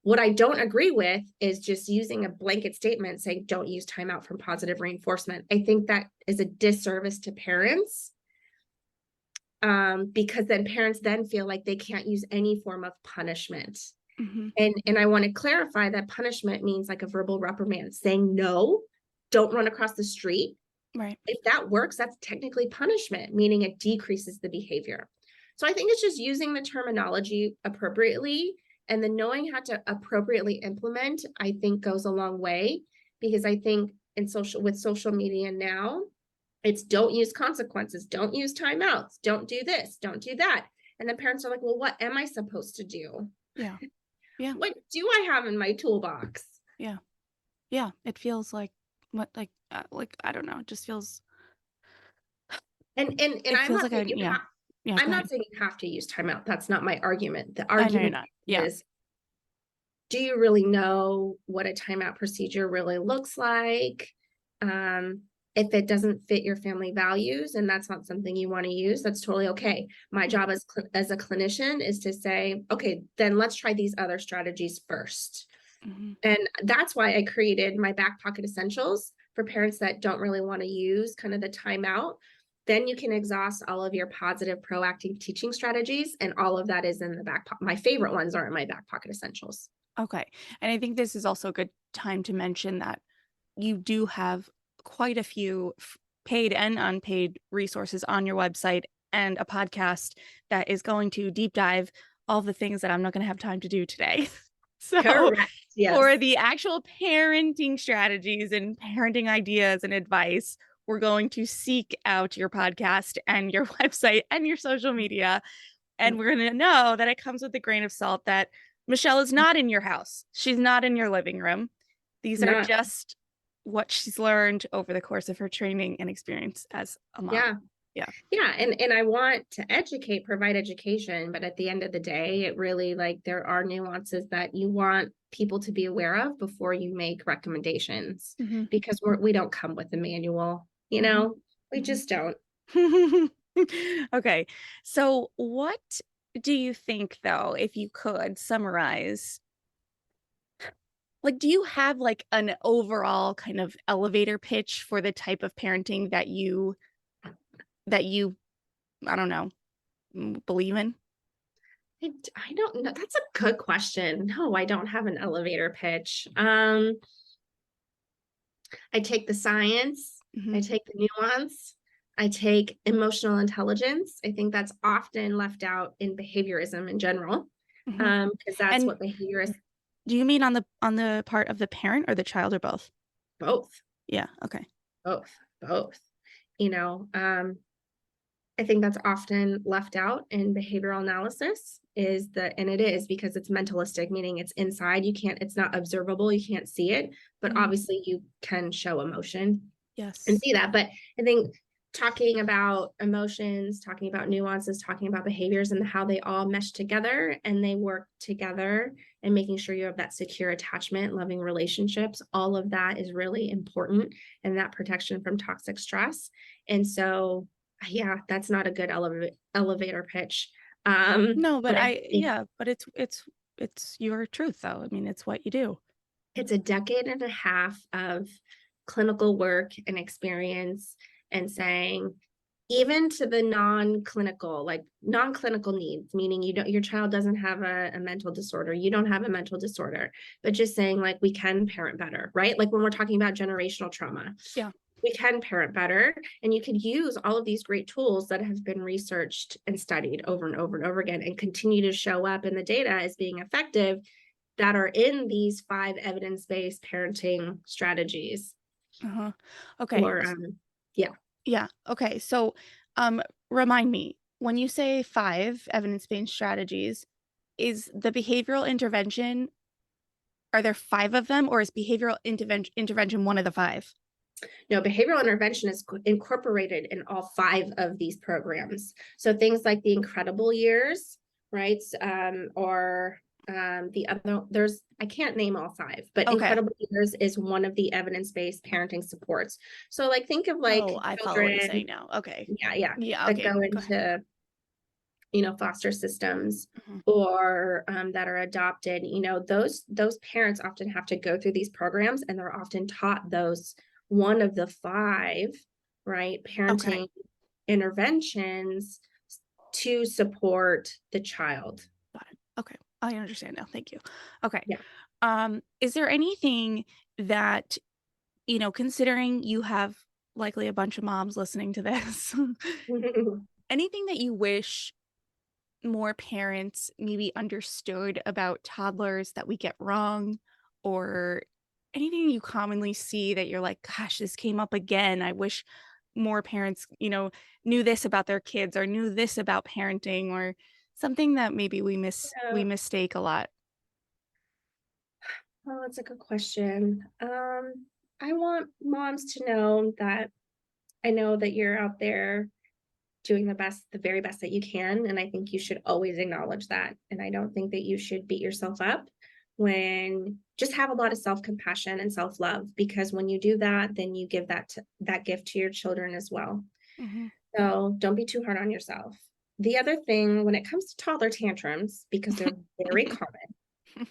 What I don't agree with is just using a blanket statement saying don't use timeout from positive reinforcement. I think that is a disservice to parents, because then parents then feel like they can't use any form of punishment. Mm-hmm. And I want to clarify that punishment means like a verbal reprimand, saying no, don't run across the street. Right. If that works, that's technically punishment, meaning it decreases the behavior. So I think it's just using the terminology appropriately and then knowing how to appropriately implement, I think goes a long way, because I think with social media now, it's don't use consequences, don't use timeouts, don't do this, don't do that. And then parents are like, well, what am I supposed to do? Yeah. Yeah. What do I have in my toolbox? Yeah. Yeah. It feels like I don't know. It just feels. And It I'm feels not like saying I. you Yeah. have Yeah. I'm Go not ahead. saying you have to use timeout. That's not my argument. The I know you're argument not. Yeah. is, do you really know what a timeout procedure really looks like? If it doesn't fit your family values and that's not something you want to use, that's totally okay. My job as a clinician is to say, okay, then let's try these other strategies first. Mm-hmm. And that's why I created my back pocket essentials for parents that don't really want to use kind of the timeout. Then you can exhaust all of your positive, proactive teaching strategies, and all of that is in the back pocket. My favorite ones are in my back pocket essentials. Okay. And I think this is also a good time to mention that you do have quite a few paid and unpaid resources on your website and a podcast that is going to deep dive all the things that I'm not going to have time to do today. So, Correct. Yes. for the actual parenting strategies and parenting ideas and advice, we're going to seek out your podcast and your website and your social media. And we're going to know that it comes with a grain of salt that Michelle is not in your house. She's not in your living room. These are Not, just what she's learned over the course of her training and experience as a mom. yeah. Yeah. Yeah. And I want to provide education, but at the end of the day, it really, like, there are nuances that you want people to be aware of before you make recommendations, Mm-hmm. because we don't come with a manual, we Mm-hmm. just don't. Okay. So what do you think, though, if you could summarize, like, do you have like an overall kind of elevator pitch for the type of parenting that you, I don't know, believe in? I don't know. That's a good question. No, I don't have an elevator pitch. I take the science, Mm-hmm. I take the nuance, I take emotional intelligence. I think that's often left out in behaviorism in general, Mm-hmm. because that's And what behaviorists, do you mean on the part of the parent or the child or both? both, Yeah. Okay. both, both. You know, I think that's often left out in behavioral analysis, and it is because it's mentalistic, meaning it's inside. It's not observable. You can't see it, but Mm-hmm. obviously you can show emotion and Yes. see that. But I think talking about emotions, talking about nuances, talking about behaviors and how they all mesh together and they work together, and making sure you have that secure attachment, loving relationships, all of that is really important, and that protection from toxic stress. And so, yeah, that's not a good elevator pitch. No, but But I think but it's your truth, though. I mean, it's what you do. it's a decade and a half of clinical work and experience, and saying, even to the non-clinical needs, meaning your child doesn't have a mental disorder, you don't have a mental disorder, but just saying, like, we can parent better, right? Like when we're talking about generational trauma, Yeah. we can parent better, and you could use all of these great tools that have been researched and studied over and over and over again and continue to show up in the data as being effective, that are in these 5 evidence-based parenting strategies. Uh-huh. Okay. Or yeah. Yeah. Okay. So, um, remind me, when you say 5 evidence-based strategies, is the behavioral intervention, are there 5 of them, or is behavioral intervention one of the 5? No, behavioral intervention is incorporated in all 5 of these programs. So things like the incredible years, right? Or the other, I can't name all 5, but Okay. incredible years is one of the evidence-based parenting supports. So, like, think of like Oh, I follow what you're saying children, now. Okay. yeah, Yeah. that Okay. go Go ahead. into, foster systems, Mhm. or that are adopted. Those parents often have to go through these programs, and they're often taught those, one of the 5, right, Okay. parenting interventions to support the child. Got it. Okay. I understand now. Thank you. Okay. Yeah. Is there anything that, considering you have likely a bunch of moms listening to this, anything that you wish more parents maybe understood about toddlers that we get wrong, or anything you commonly see that you're like, gosh, this came up again. I wish more parents, knew this about their kids or knew this about parenting, or something that maybe we Yeah. mistake a lot. Oh, that's a good question. I want moms to know that I know that you're out there doing the very best that you can. And I think you should always acknowledge that. And I don't think that you should beat yourself up when just have a lot of self-compassion and self-love, because when you do that, then you give that gift to your children as well. Mm-hmm. So don't be too hard on yourself. The other thing when it comes to toddler tantrums, because they're very common,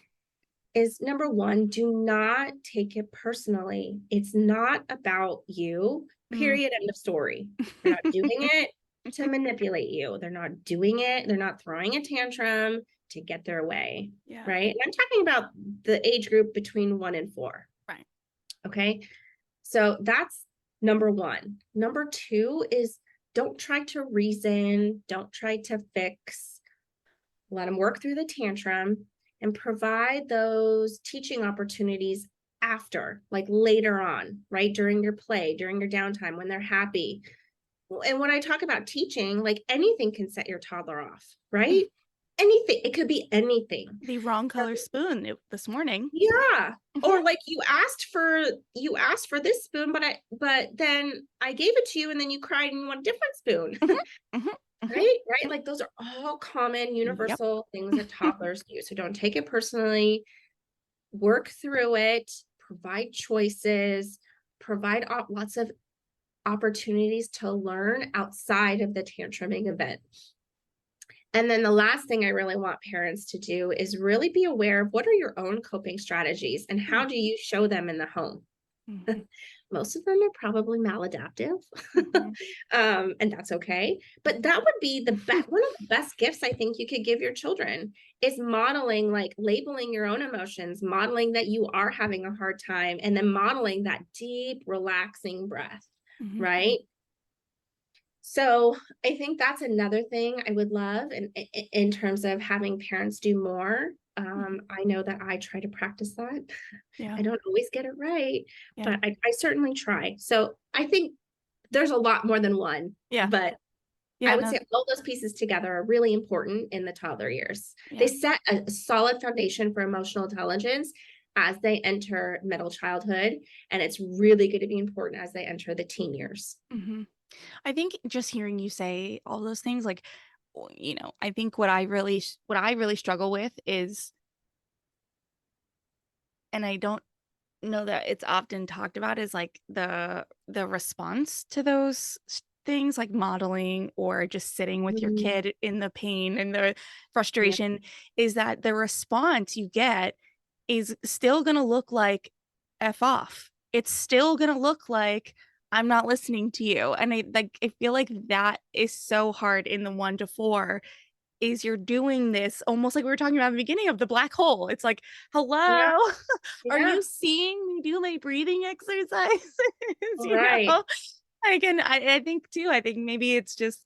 is number one, do not take it personally. It's not about you, Mm. period, end of story. They're not doing it to manipulate you. They're not doing it. They're not throwing a tantrum to get their way, Yeah. right? And I'm talking about the age group between 1 and 4. Right. Okay. So that's number one. Number two is don't try to reason, don't try to fix, let them work through the tantrum and provide those teaching opportunities after, like later on, right? During your play, during your downtime, when they're happy. And when I talk about teaching, like anything can set your toddler off, right? Anything. It could be anything. The wrong color spoon this morning. Yeah. Mhm. Or like you asked for this spoon, but then I gave it to you and then you cried and you want a different spoon. Mhm. Mhm. Mhm. Right? Like those are all common Yep. universal things that toddlers do. So don't take it personally. Work through it, provide choices, provide lots of opportunities to learn outside of the tantruming event. And then the last thing I really want parents to do is really be aware of what are your own coping strategies and how do you show them in the home. Mhm. Most of them are probably maladaptive, Mhm. and that's okay. But that would be the best. One of the best gifts I think you could give your children is modeling, like labeling your own emotions, modeling that you are having a hard time, and then modeling that deep, relaxing breath, Mhm. right? So I think that's another thing I would love in terms of having parents do more. Mhm. I know that I try to practice that. Yeah. I don't always get it right, Yeah. but I certainly try. So I think there's a lot more than one, Yeah. but I Yeah. would No. say all those pieces together are really important in the toddler years. They Yeah. set a solid foundation for emotional intelligence as they enter middle childhood, and it's really going to be important as they enter the teen years. Mhm. I think just hearing you say all those things, like, I think what I really struggle with is, and I don't know that it's often talked about, is like the response to those things, like modeling or just sitting with your Mhm. kid in the pain and the Yeah, frustration, is that the response you get is still going to look like F off. It's still going to look like I'm not listening to you. And I feel like that is so hard in the 1 to 4, is you're doing this almost like we were talking about in the beginning of the black hole. It's like, yeah, hello, are yeah. you seeing me do my breathing exercises? you Right. know, Again, I think too, I think maybe it's just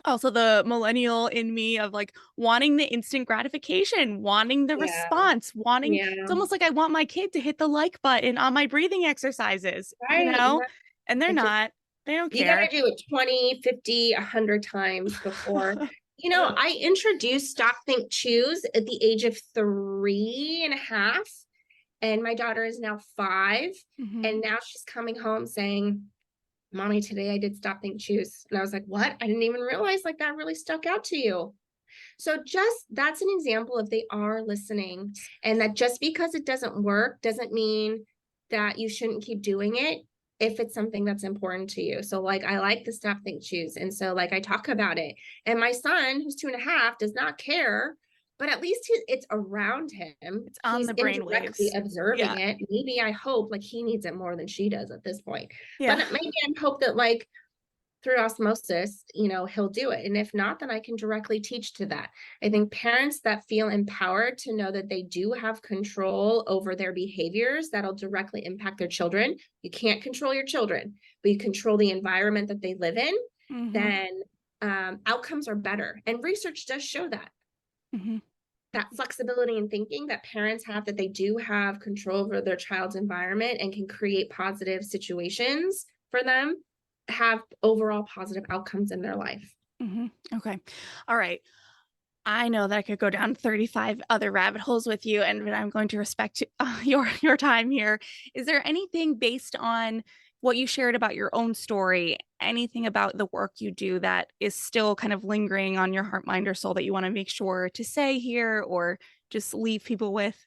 also the millennial in me of like wanting the instant gratification, wanting the Yeah, response, wanting it's yeah. almost like I want my kid to hit the like button on my breathing exercises, Right. Yeah. and they're It just not. They don't You got care. to do it 20, 50, 100 times before. I introduced Stop, Think, Choose at the age of 3.5, and my daughter is now 5. Mhm. And now she's coming home saying, Mommy, today I did Stop, Think, Choose. And I was like, what? I didn't even realize like that really stuck out to you. So just that's an example of they are listening, and that just because it doesn't work doesn't mean that you shouldn't keep doing it if it's something that's important to you. So like I like the Stop, Think, Choose. And so like I talk about it. And my son, who's 2.5, does not care, but at least it's around him. It's on He's the brain indirectly waves. observing Yeah. it. Maybe I hope like he needs it more than she does at this point. But Yeah. maybe I hope that like through osmosis, he'll do it. And if not, then I can directly teach to that. I think parents that feel empowered to know that they do have control over their behaviors that'll directly impact their children. You can't control your children, but you control the environment that they live in, Mhm. then outcomes are better. And research does show Mhm. that flexibility in thinking that parents have, that they do have control over their child's environment and can create positive situations for them, have overall positive outcomes in their life. Mhm. Okay. All right. I know that I could go down 35 other rabbit holes with you, and but I'm going to respect your time here. Is there anything based on what you shared about your own story, anything about the work you do that is still kind of lingering on your heart, mind, or soul that you want to make sure to say here or just leave people with?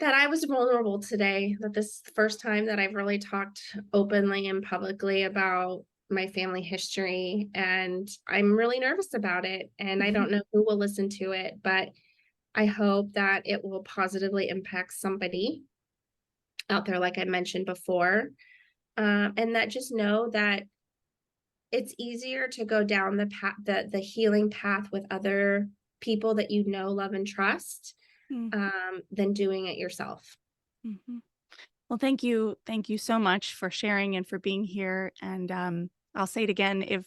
That I was vulnerable today, that this is the first time that I've really talked openly and publicly about my family history, and I'm really nervous about it, and I Mhm. don't know who will listen to it, but I hope that it will positively impact somebody out there, like I mentioned before, and that just know that it's easier to go down the path, the healing path with other people that you know, love, and trust, Mhm. than doing it yourself. Mhm. Well, thank you. Thank you so much for sharing and for being here. And I'll say it again, if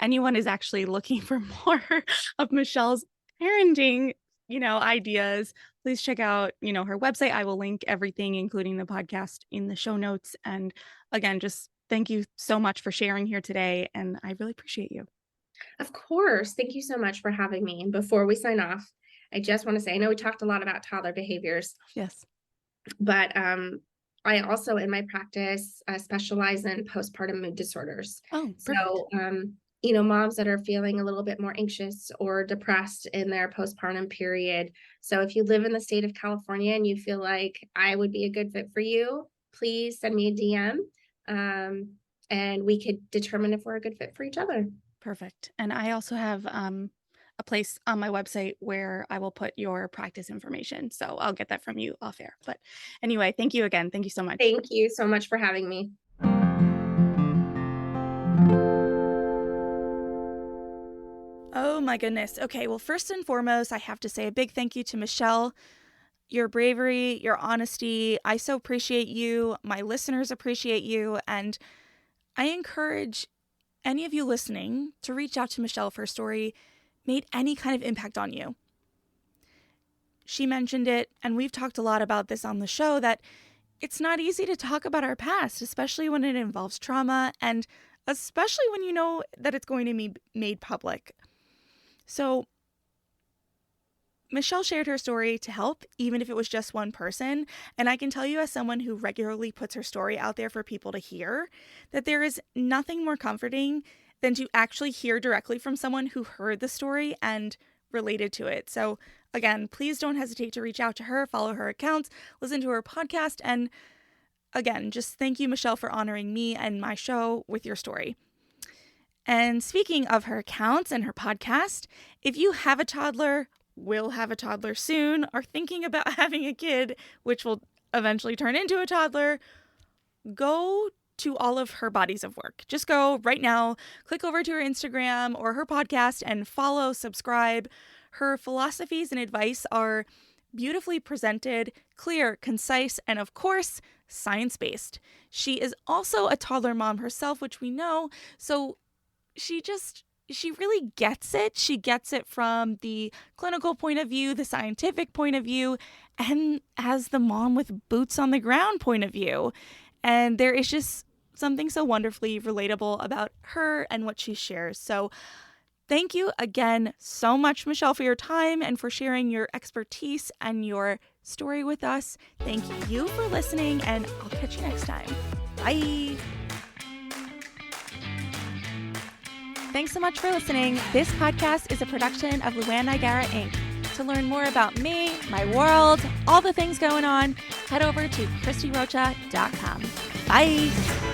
anyone is actually looking for more of Michelle's parenting, ideas, please check out, her website. I will link everything, including the podcast, in the show notes. And again, just thank you so much for sharing here today. And I really appreciate you. Of course. Thank you so much for having me. And before we sign off, I just want to say I know we talked a lot about toddler behaviors, Yes. but I also, in my practice, specialize in postpartum mood disorders. Oh, perfect. So, moms that are feeling a little bit more anxious or depressed in their postpartum period. So, if you live in the state of California and you feel like I would be a good fit for you, please send me a DM, and we could determine if we're a good fit for each other. Perfect. And I also have a place on my website where I will put your practice information. So I'll get that from you off air. But anyway, thank you again. Thank you so much. Thank you so much for having me. Oh my goodness. Okay, well, first and foremost, I have to say a big thank you to Michelle. Your bravery, your honesty, I so appreciate you. My listeners appreciate you. And I encourage any of you listening to reach out to Michelle if her story made any kind of impact on you. She mentioned it, and we've talked a lot about this on the show, that it's not easy to talk about our past, especially when it involves trauma, and especially when you know that it's going to be made public. So, Michelle shared her story to help, even if it was just one person. And I can tell you, as someone who regularly puts her story out there for people to hear, that there is nothing more comforting than to actually hear directly from someone who heard the story and related to it. So, again, please don't hesitate to reach out to her, follow her accounts, listen to her podcast. And again, just thank you, Michelle, for honoring me and my show with your story. And speaking of her accounts and her podcast, if you have a toddler, will have a toddler soon, are thinking about having a kid, which will eventually turn into a toddler, go to all of her bodies of work. Just go right now, click over to her Instagram or her podcast and follow, subscribe. Her philosophies and advice are beautifully presented, clear, concise, and of course, science-based. She is also a toddler mom herself, which we know, so she really gets it. She gets it from the clinical point of view, the scientific point of view, and as the mom with boots on the ground point of view. And there is just something so wonderfully relatable about her and what she shares. So thank you again so much, Michelle, for your time and for sharing your expertise and your story with us. Thank you for listening, and I'll catch you next time. Bye. Thanks so much for listening. This podcast is a production of Luann Nigara, Inc. To learn more about me, my world, all the things going on, head over to ChristieRocha.com. Bye.